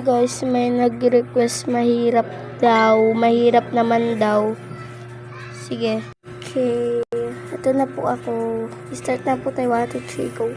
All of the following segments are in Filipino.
guys, may nag-request mahirap daw. Mahirap naman daw. Sige. Okay. Ito na po ako. Start na po tayo. 1, 2, 3, go.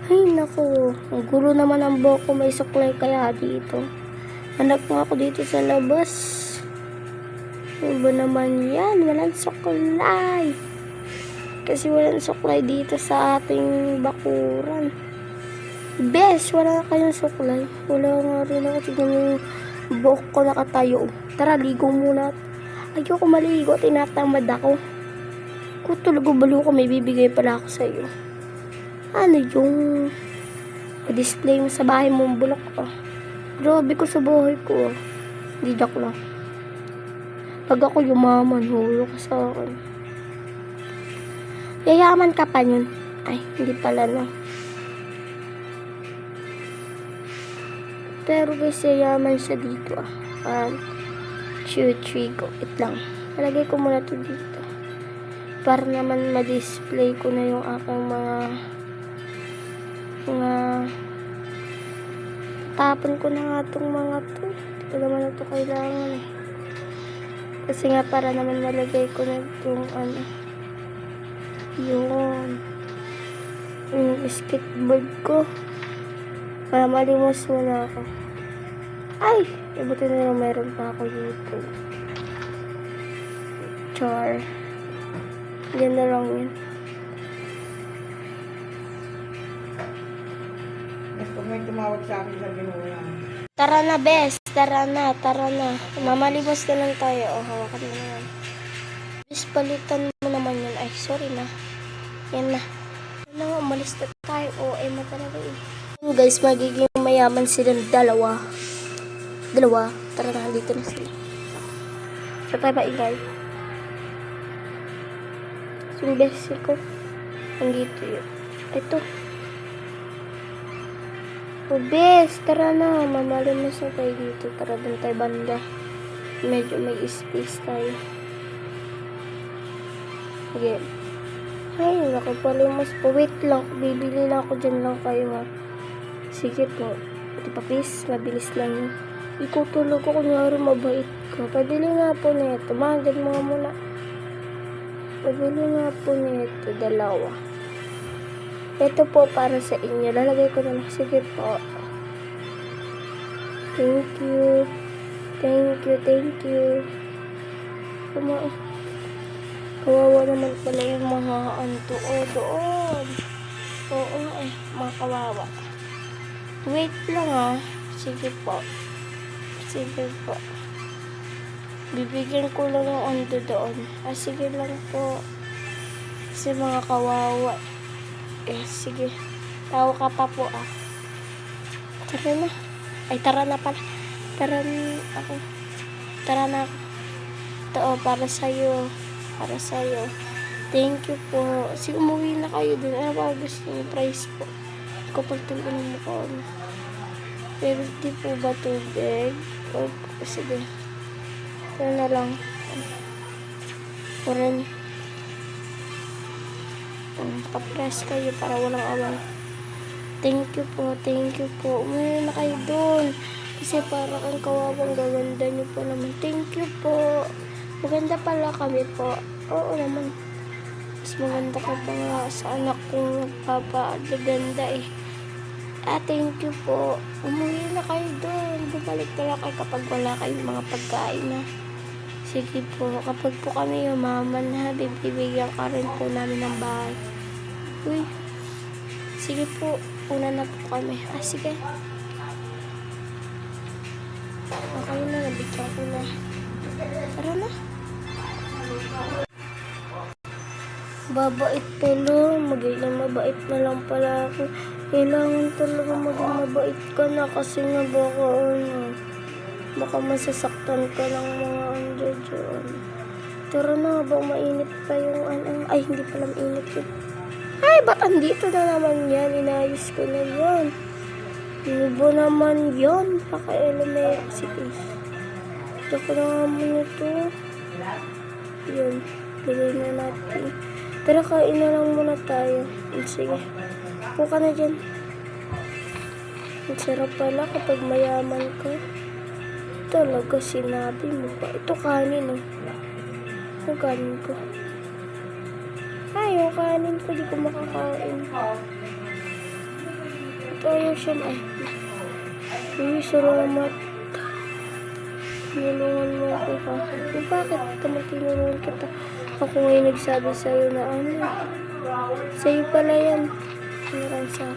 Ay, naku. Ang gulo naman ang buhok ko. May suklay kaya dito. Anak nga ako dito sa labas. Ano ba naman yan? Walang suklay. Kasi walang suklay dito sa ating bakuran. Bes, wala kayong suklay. Wala nga rin ako. Tignan yung buhok ko nakatayo. Tara, ligo muna. Ayoko maligo. Tinatamad ako. Kung talaga balo ko, may bibigay pala ako sa iyo. Ano yung display mo sa bahay mong bulok? Grabe ko sa bahay ko. Hindi joke lang. Pag ako yumaman, hulo ka sa akin. Yayaman ka pa yun. Ay, hindi pala no. Pero guys, yayaman siya dito 1, 2, 3, go. It lang. Nalagay ko muna to dito. Para naman ma-display ko na yung aking mga tapon ko na nga itong mga to. Hindi ko naman ito kailangan eh. Kasi nga para naman malagay ko na itong yung skateboard ko. Para malimos muna ako. Ay! Ibuti na lang meron pa ako dito. Char. Yan na lang yun. Pag may tumawag sa akin, sabi mo na. Tara na, bes. Tara na. Mamalimos na lang tayo. Hawakan mo na yan. Bes, palitan mo naman yun. Ay, sorry na. Yan na. Yan na, umalis na tayo. Ema talaga eh. Guys, magiging mayaman silang dalawa. Tara na, dito na sila. Sa tayo ba ingay? Yung besi ko. Andito yun. Ito. Bes, tara na. Mamalimos na tayo dito. Tara doon tayo banda. Medyo may space tayo. Sige. Ay, nakapalimos po. Wait lang. Bibili lang ako dyan lang kayo ha. Sige po. Ito pa please. Mabilis lang yun. Ikaw tulog ko. Kunyari mabait ka. Pabili nga po nito. Magad mga muna. Pabili nga po nito. 2. Ito po para sa inyo. Lalagay ko na lang. Sige po. Thank you. Kawawa naman pala yung mga anto. Doon. Oo nga eh. Mga kawawa. Wait lang Sige po. Bibigyan ko lang ng anto doon. Sige lang po. Kasi mga kawawa. Sige. Tawa ka pa po Tara na. Ay, tara na pala. Tara na ako. Ito para sa'yo. Thank you po. Sige, umuwi na kayo dun. Ano ba gusto niyo? Price po. Kapag tulong mo ko. Pero di po ba tubig? Sige. Ito na lang. Parang papress kayo para walang awal. Thank you po. Umuwi na kayo doon. Kasi parang ang kawawang gaganda niyo po naman. Thank you po. Maganda pala kami po. Oo naman. Mas maganda ka pa nga sa anak kong papaganda eh. Thank you po. Umuwi na kayo doon. Bumalik na lang kayo kapag wala kayong mga pagkain na. Sige po. Kapag po kami yumaman bibigyan ka rin po namin ng bahay. Uy. Sige po. Una na po kami. Sige. Okay na. Nabigyan ko na. Tara na. Babait pala. Magiging mabait na lang pala ako. Kailangan talaga maging mabait ka na kasi nga baka masasaktan ka ng mga dyan. Tara na, habang mainit pa yung ay, hindi pala mainit yun. Ay, ba't andito na naman yan? Inayos ko na yan. Ano ba naman yan? Naka-electricity. Ito ko na nga muna ito. Yun, bigay na natin. Tara, kain na lang muna tayo. Sige. Puka na dyan. Ang sarap pala kapag mayaman ka. Talaga sinabi mo pa. Ito kanin, oh. Yung kanin ko. Ay, yung kanin ko, di ko makakain. Ito ayaw siya na. Uy, salamat. Tinulungan mo ako ha. Bakit naman tinulungan kita? Ako ngayon nagsabi sa'yo na ano. Sa'yo pala yan. Meron sa...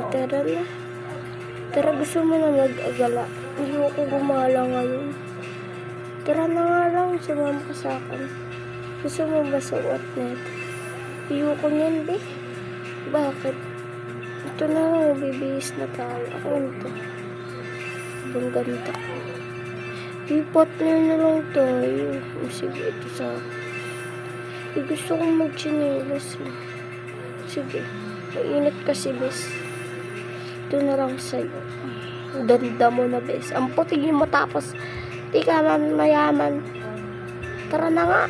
tara na. Tara, gusto mo na mag-agala. Hindi ako gumala ngayon. Tara na nga lang, sumama ka sa akin. Gusto mo ba suot na ito? Ayoko niyan, be. Bakit? Ito na lang, bibihis na tayo. Ako nito. Ibang ganito. Ipot na lang tayo. Sige, ito sa akin. Gusto kong mag-chinelas. Sige. Mainit kasi, bes. Ito na lang sa'yo. Ganda mo na, bes. Ang puti yung matapos. Di ka man mayaman. Tara na nga.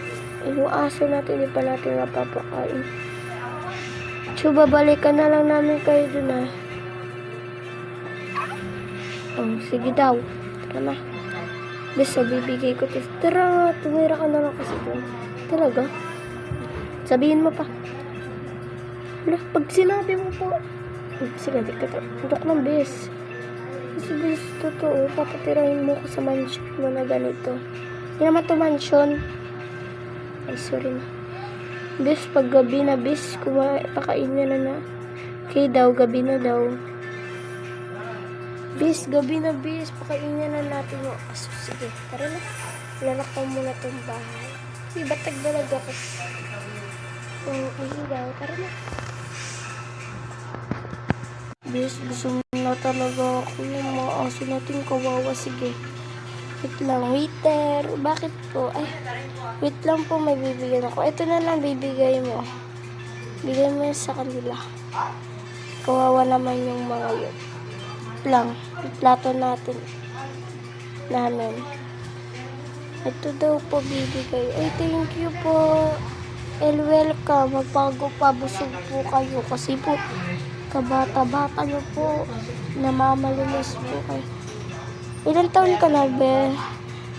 Yung aso natin, di pa natin napapakain. So, babalikan na lang namin kayo dun, ah. Oh, sige daw. Tara na. Bes, so, bibigay ko to. Tara, tumira ka na lang kasi dun. Talaga? Sabihin mo pa. Wala, pag sinabi mo po. Sige, diktator ng bes. Kasi bes, totoo, papatirahin mo ko sa mansion mo na ganito. Hindi naman to mansion. Ay, sorry na. Bes, pag gabi na, bes, pakain niya na. Okay daw, gabi na daw. Bes, gabi na, bes, pakain niya na natin yung aso. Sige, tara na. Lalak ko muna itong bahay. Uy, ba't nagdalag ako? Ay, daw, tara na. Bes, gusto mo na talaga ako ng mga aso natin kawawa. Sige. Wait lang, waiter. Bakit po? Ay, wait lang po, may bibigyan ako. Ito na lang bibigay mo. Bigay mo sa kanila. Kawawa naman yung mga yun. Wait lang, plato natin. Namin. Ito daw po bibigay. Ay, thank you po. And welcome. Magpagpabusog po kayo. Kasi po, kabata-bata nyo po. Namamalinis po kayo. Ilang taon ka na, be?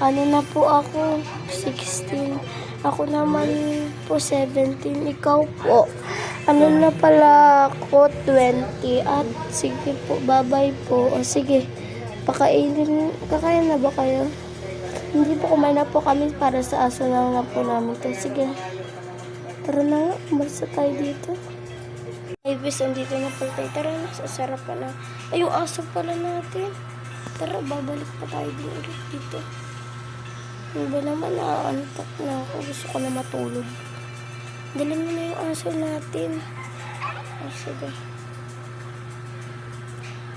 Ano na po ako? 16. Ako naman po 17. Ikaw po. Ano na pala ako? 20. At sige po, bye-bye po. O sige, pakainin. Kakain na ba kayo? Hindi po, kumain na po kami para sa aso lang na po namin to. Sige. Tara na nga, umalis na tayo dito. Ay, bis, andito na pala tayo. Tara na, sasarap pa na. Ay, yung aso pala natin. Tara, babalik pa tayo din ulit dito. Yung ba naman, nakaantok na ako. Gusto ko na matulog. Dalhin mo na yung aso natin. Oh, sige.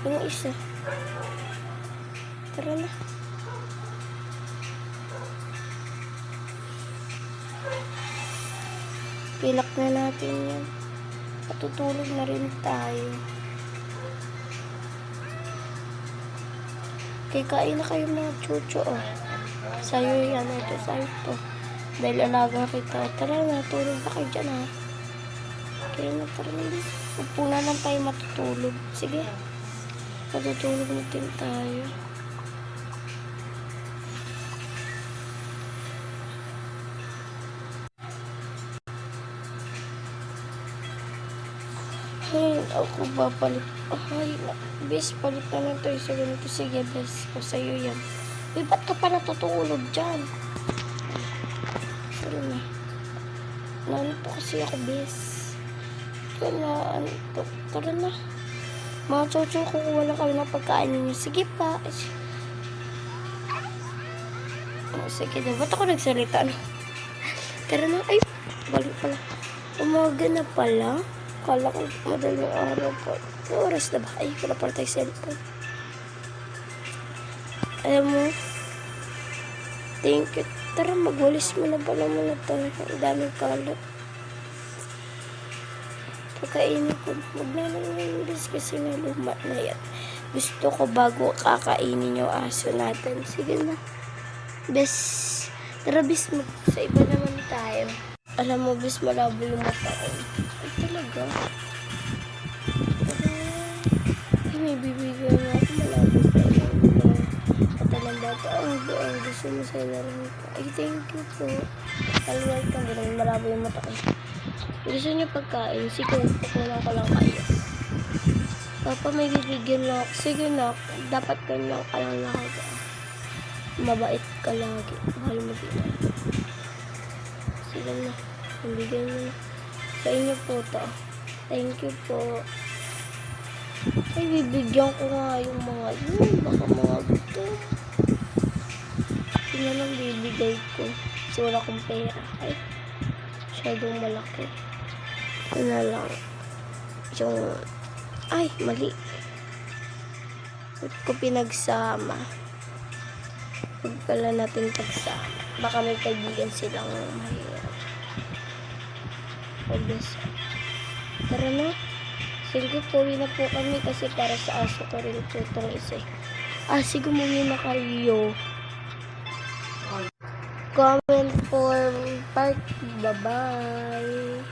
Yung isa. Tara na. Pilak na natin yan. Patutulog na rin tayo. Okay, kain na kayo mga chucho, oh. Sa'yo yan, ito, sa'yo to. Dahil alaga kita. Tara na, tulog na kayo dyan, ha. Okay na, tara na. Upo na lang tayo matutulog. Sige. Matutulog natin tayo. Ay, ako babalik. Ay, bes, palit na lang tayo sa ganito. Sige, bes. O, sa'yo yan. Uy, ba't ka pa natutulog dyan? Tara na. Nanto kasi ako, bes. Tara na, anto. Tara na. Mga chocho, kukuha lang kami ng pagkain ninyo. Sige pa. Oh, sige na. Ba't ako nagsalita? Tara na. Ay, balik pala. Umaga na pala. Kala ko madaling araw pa. Oras na ba? Ay, wala pala tayo cellphone. Alam mo, thank you. Tara, magwalis mo na pala muna tayo. Ang daming kalat. Pagkainin ko, magnanangyalis kasi na luma na yan. Gusto ko bago kakainin yung aso natin. Sige na. Bes, tara bis, sa iba naman tayo. Alam mo, bis, malabo yung mata ko. Ay, talaga. may bibigyan na ako. Malapit pa yun. Ito ng bata. Ang gusto mo sa ilalim ko. Ay, thank you po. Welcome. Ganun marami yung mata ko. Gusto niyo pagkain? Sige, pakulang ko lang kayo. Papa, may bibigyan na ako. Sige na, dapat ganyan ka lang lagi. Mabait ka lagi. Mahal mo din. Sige na, bibigyan mo na. Sa inyo po to. Thank you po. Ay, bibigyan ko nga yung mga yun. Baka mga gusto. Yun na lang bibigay ko. Kasi wala akong pera. Ay, masyadong malaki. Yun na lang. Yung, ay, mali. Ba't ko pinagsama? Huwag pala natin pagsama. Baka may kaibigan silang mahirap. Obvious. Tara na. Sige, pauwi na po kami kasi para sa aso ko rin po itong isa. Sige, umuwi na kayo. Comment for part. Bye-bye.